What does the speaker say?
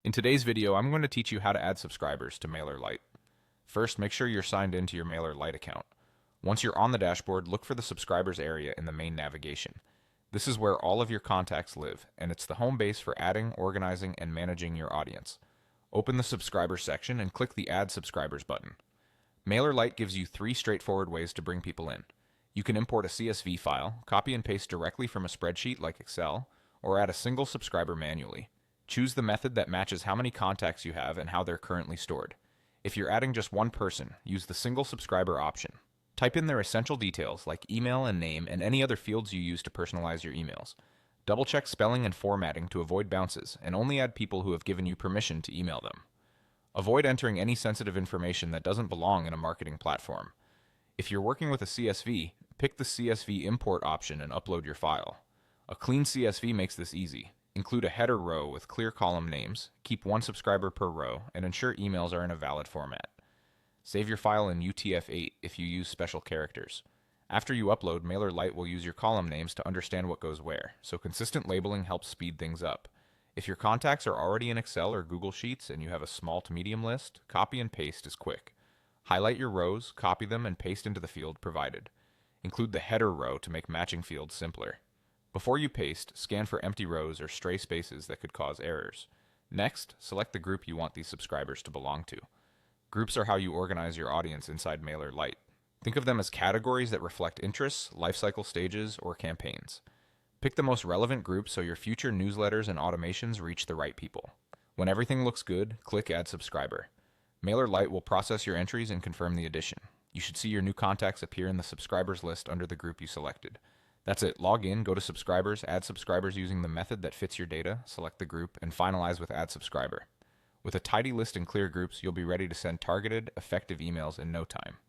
In today's video, I'm going to teach you how to add subscribers to Mailerlite. First, make sure you're signed into your Mailerlite account. Once you're on the dashboard, look for the subscribers area in the main navigation. This is where all of your contacts live, and it's the home base for adding, organizing, and managing your audience. Open the subscribers section and click the Add Subscribers button. Mailerlite gives you three straightforward ways to bring people in. You can import a CSV file, copy and paste directly from a spreadsheet like Excel, or add a single subscriber manually. Choose the method that matches how many contacts you have and how they're currently stored. If you're adding just one person, use the single subscriber option. Type in their essential details like email and name and any other fields you use to personalize your emails. Double check spelling and formatting to avoid bounces, and only add people who have given you permission to email them. Avoid entering any sensitive information that doesn't belong in a marketing platform. If you're working with a CSV, pick the CSV import option and upload your file. A clean CSV makes this easy. Include a header row with clear column names, keep one subscriber per row, and ensure emails are in a valid format. Save your file in UTF-8 if you use special characters. After you upload, Mailerlite will use your column names to understand what goes where, so consistent labeling helps speed things up. If your contacts are already in Excel or Google Sheets and you have a small to medium list, copy and paste is quick. Highlight your rows, copy them, and paste into the field provided. Include the header row to make matching fields simpler. Before you paste, scan for empty rows or stray spaces that could cause errors. Next, select the group you want these subscribers to belong to. Groups are how you organize your audience inside Mailerlite. Think of them as categories that reflect interests, lifecycle stages, or campaigns. Pick the most relevant group so your future newsletters and automations reach the right people. When everything looks good, click Add Subscriber. Mailerlite will process your entries and confirm the addition. You should see your new contacts appear in the subscribers list under the group you selected. That's it. Log in, go to subscribers, add subscribers using the method that fits your data, select the group, and finalize with Add Subscriber. With a tidy list and clear groups, you'll be ready to send targeted, effective emails in no time.